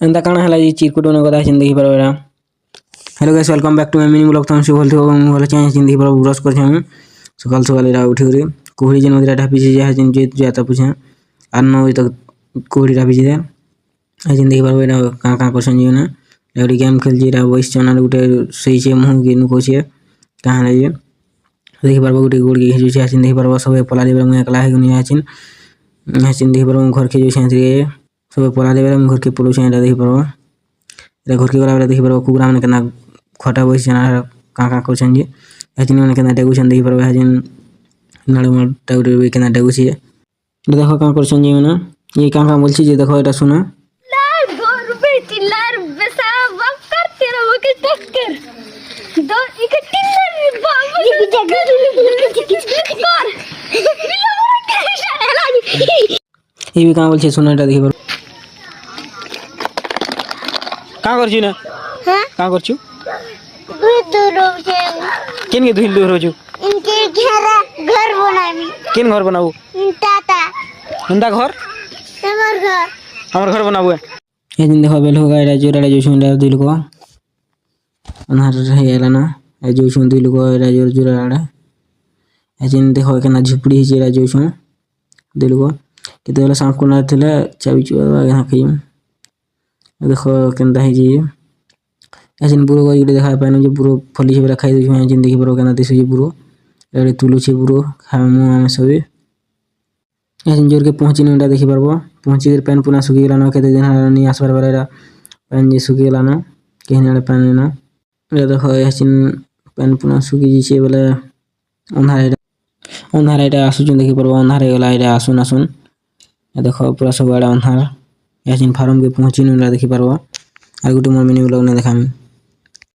एंता काना हला जी चिरकुट ने गदा छिन देखि परबो एटा। Hello guys welcome back to my mini blog. तुम सब बोलथे बोले चाहे छिन देखि परबो ब्रश कर हम सकाल सकाल एटा उठी करी कोहड़ी जिन मदिरा ढापी जे है जिन जे जाता पूछे आ 9 बजे तक कोहड़ी ढापी जे जिन देखि परबो एटा का करछन जे ने एडी गेम खेल जे एटा वॉइस चैनल गुटे सही छे मुह के नुको छे कहां रे ये देखि परबो गुटे गोड़ के हिजु छे देखि परबो सब पला देबे मुय एकला है गुनी आछिन देखि परबो घर के जो छे सब पला देबे घर के पुलो छे एटा देखि परबो एटा घर के गला बेला देखि परबो कुकुरा मन केना खटा वॉइस चैनल का करछन जे हजिन मन केना डेगु छन देखि परबो हजिन नड़ मटा गुटे केना डेगु छे देखो का करछन जे ना ये का बोलछि जे देखो एटा सुनो ये भी कहां बोल छे सुनो एटा देखि पर का करछु ना हां का करछु दूर छे केन के दूर हो छु इनके घर बनामी केन घर बनाऊ ताता नंदा घर हमर घर बनाबू ए दिन देखो बेल होगा एटा जोराडे जो सुंडा दिल को अनहार रहेला ना ए जो सुन दिल को एटा जोराडे ए जिन देखो केना झुपड़ी जे एटा जो सुन दिल को केते बेला सांप कोना थिले चाबी चुआ यहां के देखो केनदा है जी एजिन बुरो गई देखा पानी जे बुरो फली से खाई दे जिन देखि बरो केना दिसु जे बुरो एडे तुलु छे बुरो खामु हम सबे एजिन जोर के पहुंची नडा देखि परबो पहुंची के पेन पुना सुगी गेला न केते दिन नि आसबार बरेरा पेन जे सुगी गेला न केहने पेन न ए देखो एजिन पेन पुना सुगी जी छे बोले अन्हार एटा आसु जन देखि परबो अन्हार गेला एटा आसुन आसुन देखो पूरा सब बड़ा अन्हार एजिन फार्म के पहुंची नडा देखि परबो आ गुटे मोर मिनी ब्लॉग ने देखामी।